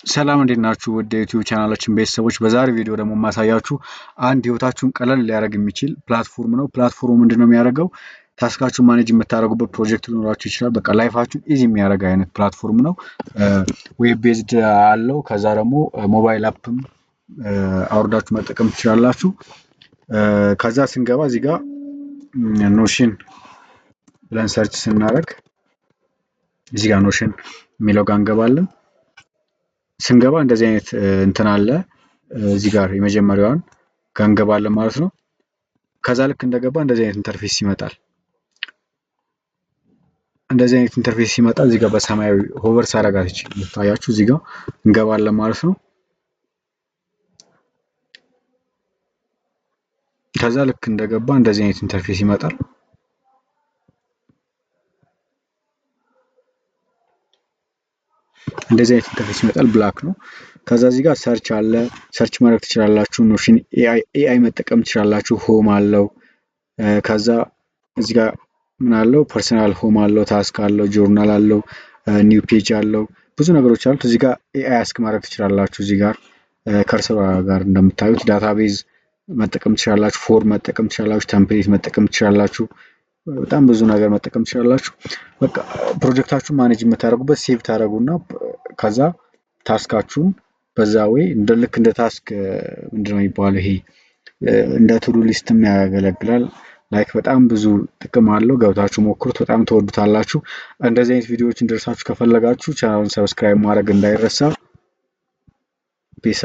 ሰላም እንዴት ናችሁ? ወደ ዩቲዩብ ቻናላችን ቤተሰቦች በዛሬ ቪዲዮ ደግሞ ማሳያችሁ አንድ ህይወታችሁን ቀለል ሊያደርግ የሚችል ፕላትፎርም ነው። ፕላትፎርሙ ምንድነው የሚያደርገው? ታስካችሁን ማኔጅ የምታደርጉበት ፕሮጀክት ሊኖራችሁ ይችላል። በቃ ላይፋችሁን ኢዚ የሚያደርግ አይነት ፕላትፎርም ነው። ዌብ ቤዝድ አለው። ከዛ ደግሞ ሞባይል አፕም አውርዳችሁ መጠቀም ትችላላችሁ። ከዛ ስንገባ እዚህ ጋር ኖሽን ብለን ሰርች ስናደርግ እዚህ ጋር ኖሽን የሚለው ጋር እንገባለን። ስንገባ እንደዚህ አይነት እንትን አለ። እዚህ ጋር የመጀመሪያውን ጋር እንገባለን ማለት ነው። ከዛ ልክ እንደገባ እንደዚህ አይነት ኢንተርፌስ ይመጣል። እንደዚህ አይነት ኢንተርፌስ ሲመጣ እዚህ ጋር በሰማያዊ ሆቨር ሳረጋት ይታያችሁ እዚህ ጋር እንገባለን ማለት ነው። ከዛ ልክ እንደገባ እንደዚህ አይነት ኢንተርፌስ ይመጣል። እንደዚህ አይነት ኢንተርፌስ ይመጣል። ብላክ ነው። ከዛ እዚህ ጋር ሰርች አለ። ሰርች ማድረግ ትችላላችሁ። ኖሽን ኤአይ መጠቀም ትችላላችሁ። ሆም አለው። ከዛ እዚህ ጋር ምን አለው? ፐርሰናል ሆም አለው፣ ታስክ አለው፣ ጆርናል አለው፣ ኒው ፔጅ አለው፣ ብዙ ነገሮች አሉት። እዚህ ጋር ኤአይ አስክ ማድረግ ትችላላችሁ። እዚህ ጋር ከርሰር ጋር እንደምታዩት ዳታቤዝ መጠቀም ትችላላችሁ። ፎርም መጠቀም ትችላላችሁ። ቴምፕሌት መጠቀም ትችላላችሁ። በጣም ብዙ ነገር መጠቀም ትችላላችሁ። በቃ ፕሮጀክታችሁን ማኔጅ የምታደርጉበት ሴቭ ታደርጉና ከዛ ታስካችሁን በዛ ወይ ልክ እንደ ታስክ ምንድነው የሚባለው ይሄ እንደ ቱዱ ሊስትም ያገለግላል። ላይክ በጣም ብዙ ጥቅም አለው። ገብታችሁ ሞክሩት፣ በጣም ተወዱታላችሁ። እንደዚህ አይነት ቪዲዮዎች እንዲደርሳችሁ ከፈለጋችሁ ቻናሉን ሰብስክራይብ ማድረግ እንዳይረሳ። ፒስ